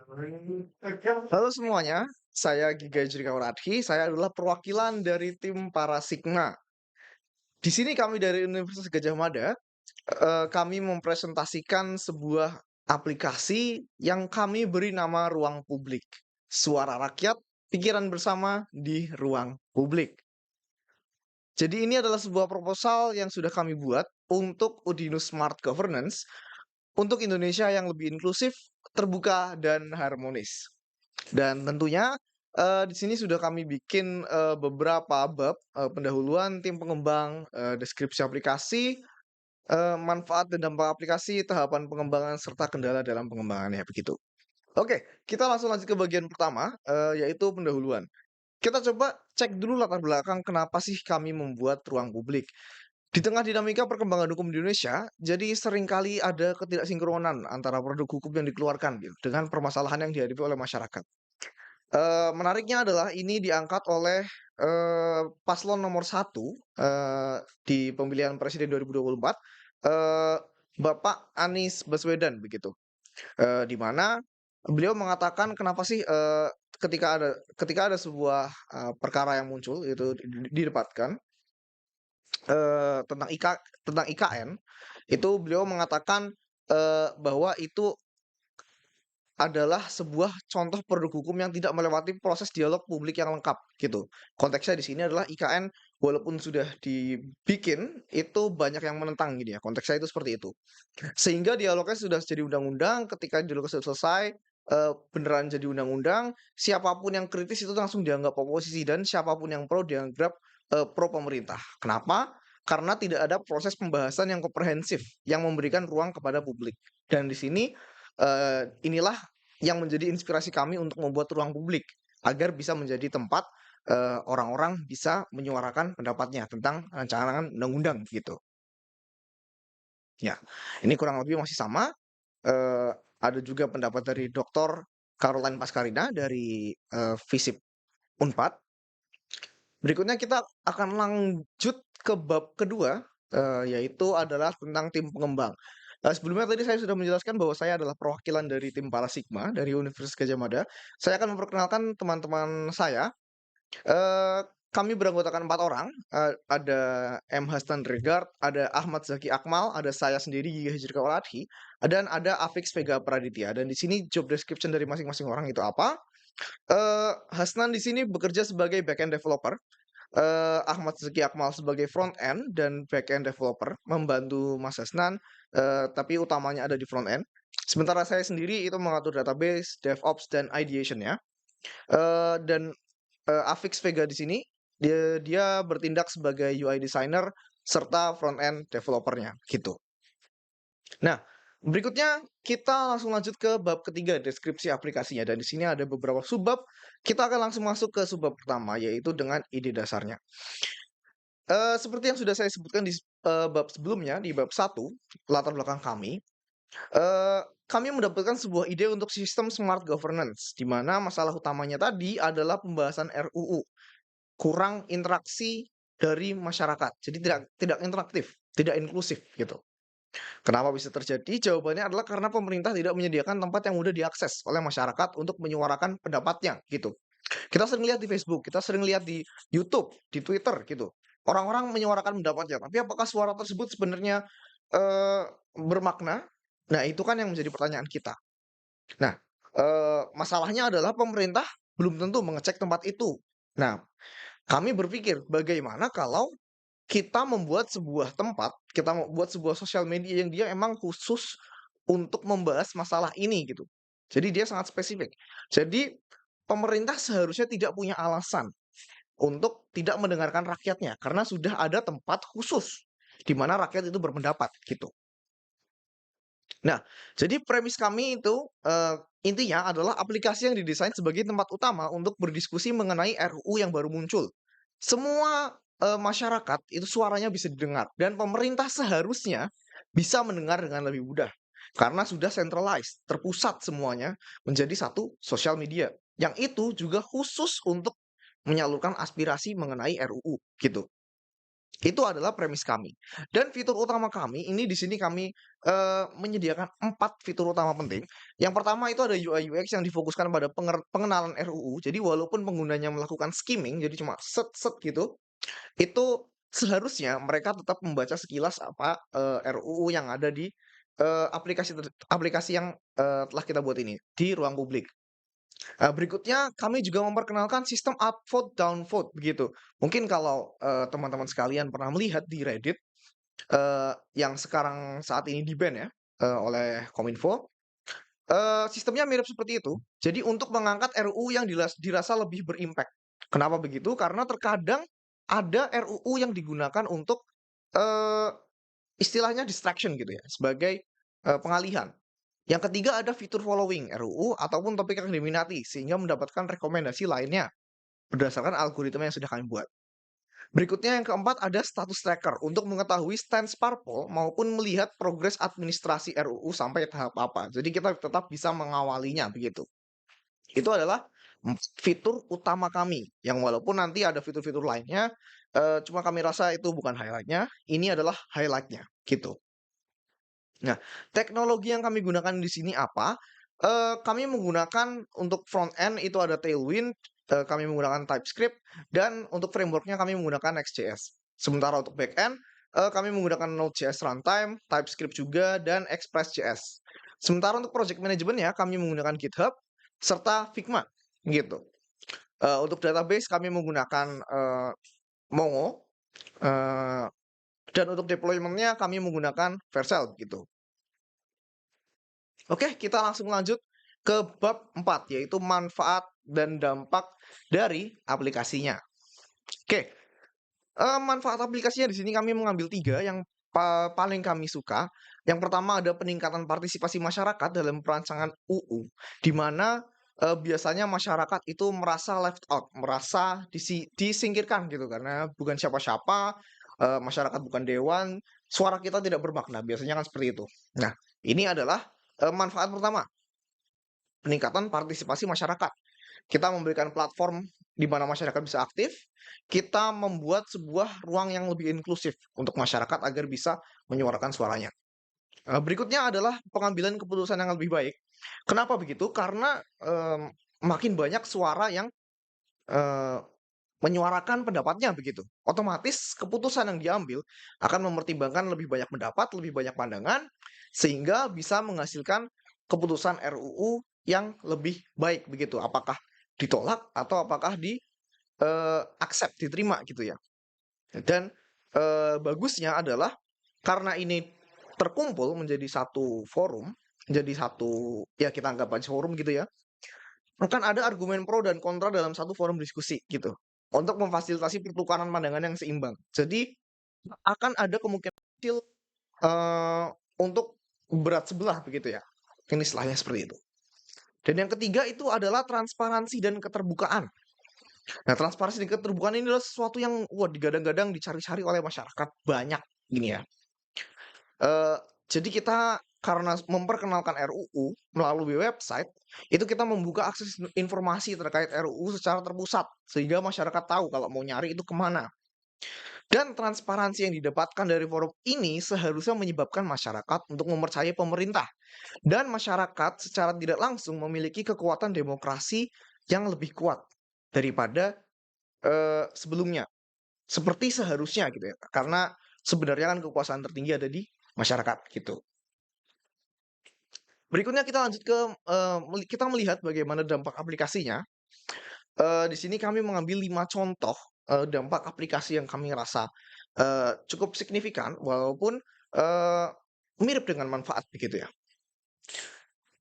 Halo semuanya, saya Giga Jrikawaradhi, saya adalah perwakilan dari tim Para Sigma. Di sini kami dari Universitas Gadjah Mada, kami mempresentasikan sebuah aplikasi yang kami beri nama Ruang Publik. Suara rakyat, pikiran bersama di ruang publik. Jadi ini adalah sebuah proposal yang sudah kami buat untuk Udinus Smart Governance untuk Indonesia yang lebih inklusif, terbuka, dan harmonis. Dan tentunya, di sini sudah kami bikin, beberapa bab, pendahuluan tim pengembang, deskripsi aplikasi, manfaat dan dampak aplikasi, tahapan pengembangan, serta kendala dalam pengembangannya, begitu. Oke, kita langsung lanjut ke bagian pertama, yaitu pendahuluan. Kita coba cek dulu latar belakang kenapa sih kami membuat ruang publik. Di tengah dinamika perkembangan hukum di Indonesia, jadi seringkali ada ketidaksinkronan antara produk hukum yang dikeluarkan gitu, dengan permasalahan yang dihadapi oleh masyarakat. Menariknya adalah ini diangkat oleh, paslon nomor satu di pemilihan presiden 2024, eee, Bapak Anies Baswedan begitu. Di mana beliau mengatakan kenapa sih, ketika ada sebuah, perkara yang muncul itu didebatkan, tentang IKN, itu beliau mengatakan, bahwa itu adalah sebuah contoh produk hukum yang tidak melewati proses dialog publik yang lengkap, gitu. Konteksnya di sini adalah IKN walaupun sudah dibikin, itu banyak yang menentang gitu ya, konteksnya itu seperti itu. Sehingga dialognya sudah jadi undang-undang, ketika dialognya sudah selesai, beneran jadi undang-undang, siapapun yang kritis itu langsung dianggap oposisi dan siapapun yang pro dianggap, pro pemerintah. Kenapa? Karena tidak ada proses pembahasan yang komprehensif, yang memberikan ruang kepada publik. Dan di sini, inilah yang menjadi inspirasi kami untuk membuat ruang publik, agar bisa menjadi tempat, orang-orang bisa menyuarakan pendapatnya tentang rancangan undang-undang, gitu. Ya, ini kurang lebih masih sama. Ada juga pendapat dari Doktor Caroline Pascarina dari, FISIP Unpad. Berikutnya kita akan lanjut ke bab kedua, yaitu adalah tentang tim pengembang. Sebelumnya tadi saya sudah menjelaskan bahwa saya adalah perwakilan dari tim Parasigma dari Universitas Gadjah Mada. Saya akan memperkenalkan teman-teman saya. Eee, Kami beranggotakan 4 orang, ada M. Hasnan Regard, ada Ahmad Zaki Akmal, ada saya sendiri Giga Hijrika Waladhi, dan ada Afix Vega Praditya. Dan di sini job description dari masing-masing orang itu apa? Hasnan di sini bekerja sebagai backend developer, Ahmad Zaki Akmal sebagai front end dan backend developer, membantu Mas Hasnan, tapi utamanya ada di front end. Sementara saya sendiri itu mengatur database, DevOps, dan ideation-nya. Dan Afix Vega di sini, dia dia bertindak sebagai UI designer serta front end developer-nya, gitu. Nah, berikutnya kita langsung lanjut ke bab ketiga, deskripsi aplikasinya. Dan di sini ada beberapa subbab. Kita akan langsung masuk ke subbab pertama, yaitu dengan ide dasarnya. Seperti yang sudah saya sebutkan di bab sebelumnya, di bab satu latar belakang kami, kami mendapatkan sebuah ide untuk sistem smart governance, di mana masalah utamanya tadi adalah pembahasan RUU. Kurang interaksi dari masyarakat. Jadi tidak tidak interaktif, tidak inklusif gitu. Kenapa bisa terjadi? Jawabannya adalah karena pemerintah tidak menyediakan tempat yang mudah diakses oleh masyarakat untuk menyuarakan pendapatnya gitu. Kita sering lihat di Facebook, kita sering lihat di YouTube, di Twitter gitu. Orang-orang menyuarakan pendapatnya, tapi apakah suara tersebut sebenarnya bermakna? Nah, itu kan yang menjadi pertanyaan kita. Nah, masalahnya adalah pemerintah belum tentu mengecek tempat itu. Nah, kami berpikir, bagaimana kalau kita membuat sebuah tempat, kita membuat sebuah sosial media yang dia emang khusus untuk membahas masalah ini gitu. Jadi dia sangat spesifik. Jadi pemerintah seharusnya tidak punya alasan untuk tidak mendengarkan rakyatnya karena sudah ada tempat khusus di mana rakyat itu berpendapat gitu. Nah, jadi premis kami itu, intinya adalah aplikasi yang didesain sebagai tempat utama untuk berdiskusi mengenai RUU yang baru muncul. Semua, masyarakat itu suaranya bisa didengar dan pemerintah seharusnya bisa mendengar dengan lebih mudah. Karena sudah centralized, terpusat semuanya menjadi satu sosial media, yang itu juga khusus untuk menyalurkan aspirasi mengenai RUU, gitu. Itu adalah premis kami. Dan fitur utama kami ini di sini kami, menyediakan 4 fitur utama penting. Yang pertama itu ada UI UX yang difokuskan pada pengenalan RUU. Jadi walaupun penggunanya melakukan skimming, jadi cuma gitu, itu seharusnya mereka tetap membaca sekilas apa, RUU yang ada di, aplikasi yang, telah kita buat ini, di ruang publik. Berikutnya kami juga memperkenalkan sistem upvote downvote begitu. Mungkin kalau, teman-teman sekalian pernah melihat di Reddit, yang sekarang saat ini di-ban ya, oleh Kominfo, sistemnya mirip seperti itu. Jadi untuk mengangkat RUU yang dirasa lebih berimpact. Kenapa begitu? Karena terkadang ada RUU yang digunakan untuk, eee, istilahnya distraction gitu ya, sebagai, pengalihan. Yang ketiga ada fitur following RUU ataupun topik yang diminati, sehingga mendapatkan rekomendasi lainnya berdasarkan algoritma yang sudah kami buat. Berikutnya yang keempat ada status tracker untuk mengetahui stance parpol maupun melihat progres administrasi RUU sampai tahap apa. Jadi kita tetap bisa mengawalinya begitu. Itu adalah fitur utama kami yang walaupun nanti ada fitur-fitur lainnya, cuma kami rasa itu bukan highlight-nya, ini adalah highlight-nya gitu. Nah, teknologi yang kami gunakan di sini apa? Kami menggunakan untuk front end itu ada Tailwind, kami menggunakan TypeScript, dan untuk framework-nya kami menggunakan Next.js. Sementara untuk back end, kami menggunakan Node.js Runtime, TypeScript juga, dan Express.js. Sementara untuk project management-nya kami menggunakan GitHub serta Figma gitu. Untuk database kami menggunakan, Mongo, eee, dan untuk deployment-nya kami menggunakan Vercel gitu. Oke, kita langsung lanjut ke bab 4, yaitu manfaat dan dampak dari aplikasinya. Oke, manfaat aplikasinya di sini kami mengambil 3 yang paling kami suka. Yang pertama ada peningkatan partisipasi masyarakat dalam perancangan UU, di mana, biasanya masyarakat itu merasa left out, merasa disingkirkan gitu, karena bukan siapa-siapa, masyarakat bukan dewan, suara kita tidak bermakna, biasanya kan seperti itu. Nah, ini adalah, manfaat pertama. Peningkatan partisipasi masyarakat. Kita memberikan platform di mana masyarakat bisa aktif, kita membuat sebuah ruang yang lebih inklusif untuk masyarakat agar bisa menyuarakan suaranya. Berikutnya adalah pengambilan keputusan yang lebih baik. Kenapa begitu? Karena, makin banyak suara yang, eee, menyuarakan pendapatnya begitu. Otomatis keputusan yang diambil akan mempertimbangkan lebih banyak pendapat, lebih banyak pandangan, sehingga bisa menghasilkan keputusan RUU yang lebih baik begitu. Apakah ditolak atau apakah accept, diterima gitu ya. Dan, bagusnya adalah karena ini terkumpul menjadi satu forum, menjadi satu ya kita anggap aja forum gitu ya, akan ada argumen pro dan kontra dalam satu forum diskusi gitu, untuk memfasilitasi pertukaran pandangan yang seimbang. Jadi, akan ada kemungkinan kecil, eee, untuk berat sebelah begitu ya, ini istilahnya seperti itu. Dan yang ketiga itu adalah transparansi dan keterbukaan. Nah, transparansi dan keterbukaan ini adalah sesuatu yang wah digadang-gadang dicari-cari oleh masyarakat banyak gini ya. Eee, jadi kita karena memperkenalkan RUU melalui website, itu kita membuka akses informasi terkait RUU secara terpusat, sehingga masyarakat tahu kalau mau nyari itu kemana. Dan transparansi yang didapatkan dari forum ini seharusnya menyebabkan masyarakat untuk mempercayai pemerintah. Dan masyarakat secara tidak langsung memiliki kekuatan demokrasi yang lebih kuat daripada, sebelumnya. Seperti seharusnya gitu ya, karena sebenarnya kan kekuasaan tertinggi ada di masyarakat gitu. Berikutnya kita lanjut ke, kita melihat bagaimana dampak aplikasinya. Di sini kami mengambil 5 contoh, dampak aplikasi yang kami rasa, cukup signifikan walaupun, eee, mirip dengan manfaat begitu ya.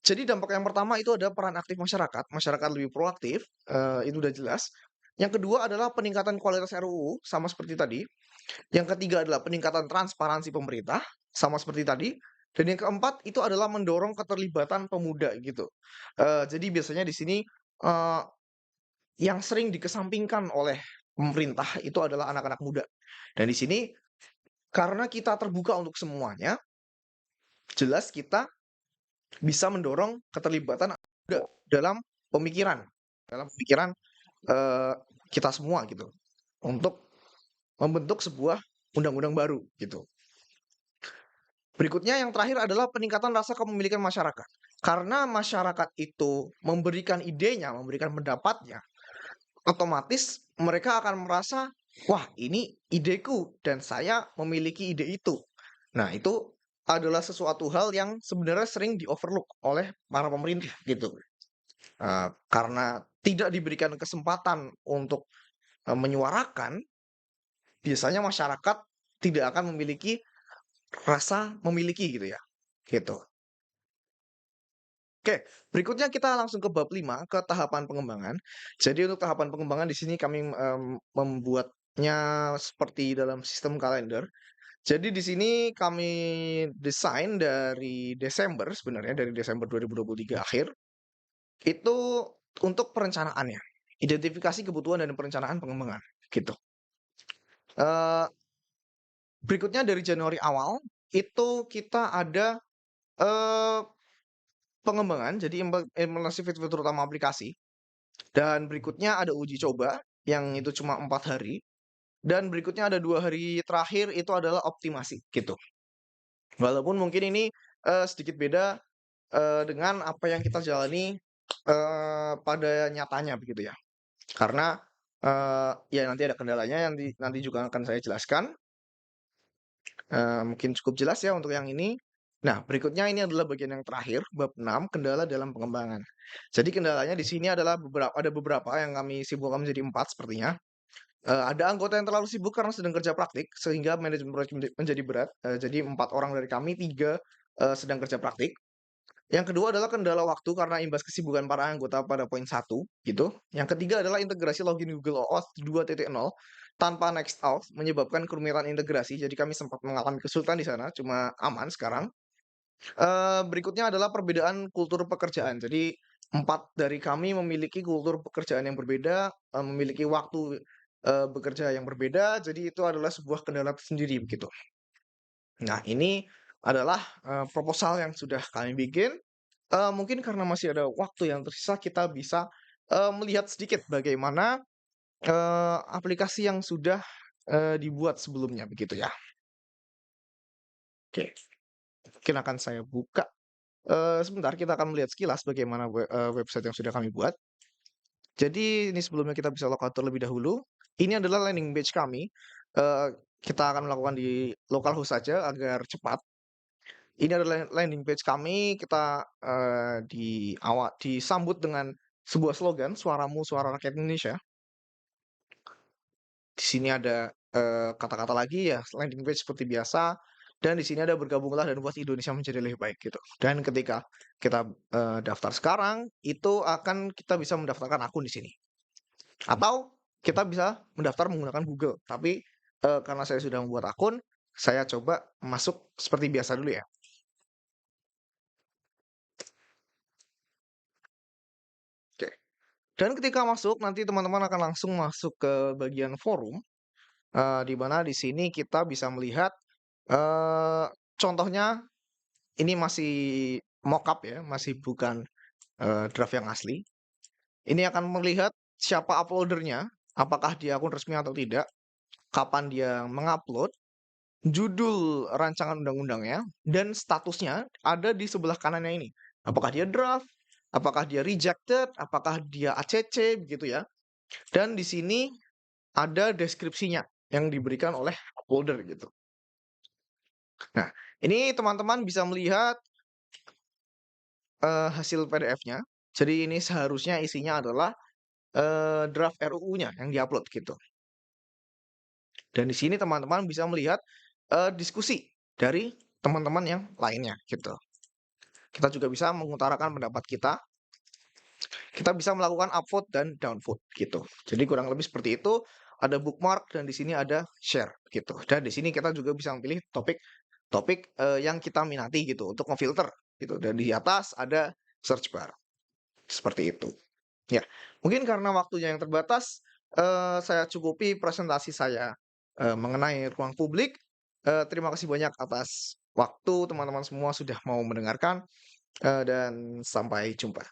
Jadi dampak yang pertama itu ada peran aktif masyarakat, masyarakat lebih proaktif, itu udah jelas. Yang kedua adalah peningkatan kualitas RUU, sama seperti tadi. Yang ketiga adalah peningkatan transparansi pemerintah, sama seperti tadi. Dan yang keempat itu adalah mendorong keterlibatan pemuda gitu. Jadi biasanya di sini, eee, yang sering dikesampingkan oleh pemerintah itu adalah anak-anak muda. Dan di sini karena kita terbuka untuk semuanya, jelas kita bisa mendorong keterlibatan anak muda dalam pemikiran dalam pemikiran, eee, kita semua gitu, untuk membentuk sebuah undang-undang baru gitu. Berikutnya yang terakhir adalah peningkatan rasa kepemilikan masyarakat. Karena masyarakat itu memberikan idenya, memberikan pendapatnya, otomatis mereka akan merasa, wah ini ideku dan saya memiliki ide itu. Nah, itu adalah sesuatu hal yang sebenarnya sering di-overlook oleh para pemerintah gitu. Karena tidak diberikan kesempatan untuk menyuarakan, biasanya masyarakat tidak akan memiliki rasa memiliki gitu ya. Gitu. Oke, berikutnya kita langsung ke bab 5 ke tahapan pengembangan. Jadi untuk tahapan pengembangan di sini kami, membuatnya seperti dalam sistem kalender. Jadi di sini kami desain dari Desember sebenarnya, dari Desember 2023 akhir, itu untuk perencanaannya. Identifikasi kebutuhan dan perencanaan pengembangan, gitu. Eee, Berikutnya dari Januari awal, itu kita ada, eee, pengembangan, jadi implementasi fitur-fitur utama aplikasi. Dan berikutnya ada uji coba, yang itu cuma 4 hari, dan berikutnya ada 2 hari terakhir itu adalah optimasi, gitu. Walaupun mungkin ini, sedikit beda, dengan apa yang kita jalani, pada nyatanya begitu ya. Karena, ya nanti ada kendalanya yang nanti juga akan saya jelaskan, mungkin cukup jelas ya untuk yang ini. Nah, berikutnya ini adalah bagian yang terakhir, bab 6 kendala dalam pengembangan. Jadi kendalanya di sini adalah ada beberapa yang kami simpulkan menjadi 4 sepertinya. Ada anggota yang terlalu sibuk karena sedang kerja praktik, sehingga manajemen proyek menjadi berat. Jadi 4 orang dari kami, 3 sedang kerja praktik. Yang kedua adalah kendala waktu karena imbas kesibukan para anggota pada poin 1, gitu. Yang ketiga adalah integrasi login Google OAuth 2.0 tanpa Nextauth menyebabkan kerumitan integrasi. Jadi kami sempat mengalami kesulitan di sana, cuma aman sekarang. Berikutnya adalah perbedaan kultur pekerjaan. Jadi 4 dari kami memiliki kultur pekerjaan yang berbeda, memiliki waktu, bekerja yang berbeda, jadi itu adalah sebuah kendala tersendiri begitu. Nah, ini adalah, proposal yang sudah kami bikin. Mungkin karena masih ada waktu yang tersisa, kita bisa, melihat sedikit bagaimana, aplikasi yang sudah, dibuat sebelumnya begitu ya. Oke, mungkin akan saya buka. Sebentar, kita akan melihat sekilas bagaimana website yang sudah kami buat. Jadi ini sebelumnya kita bisa log out terlebih dahulu. Ini adalah landing page kami. Kita akan melakukan di localhost saja agar cepat. Ini adalah landing page kami. Kita disambut dengan sebuah slogan, "Suaramu, Suara Rakyat Indonesia." Di sini ada kata-kata lagi ya, landing page seperti biasa. Dan di sini ada bergabunglah dan buat Indonesia menjadi lebih baik gitu. Dan ketika kita daftar sekarang, itu akan kita bisa mendaftarkan akun di sini. Atau kita bisa mendaftar menggunakan Google. Tapi karena saya sudah membuat akun, saya coba masuk seperti biasa dulu ya. Oke. Dan ketika masuk, nanti teman-teman akan langsung masuk ke bagian forum, di mana di sini kita bisa melihat, eee, contohnya ini masih mockup ya, masih bukan, draft yang asli. Ini akan melihat siapa uploader-nya, apakah dia akun resmi atau tidak, kapan dia mengupload, judul rancangan undang-undangnya, dan statusnya ada di sebelah kanannya ini. Apakah dia draft, apakah dia rejected, apakah dia ACC, begitu ya. Dan di sini ada deskripsinya yang diberikan oleh uploader gitu. Nah, ini teman-teman bisa melihat hasil PDF-nya. Jadi ini seharusnya isinya adalah draft RUU-nya yang diupload gitu. Dan di sini teman-teman bisa melihat diskusi dari teman-teman yang lainnya gitu. Kita juga bisa mengutarakan pendapat kita. Kita bisa melakukan upvote dan downvote gitu. Jadi kurang lebih seperti itu. Ada bookmark dan di sini ada share gitu. Dan di sini kita juga bisa memilih topik yang kita minati gitu untuk memfilter gitu. Dan di atas ada search bar. Seperti itu. Ya, mungkin karena waktunya yang terbatas, saya cukupi presentasi saya mengenai ruang publik. Terima kasih banyak atas waktu teman-teman semua sudah mau mendengarkan, dan sampai jumpa.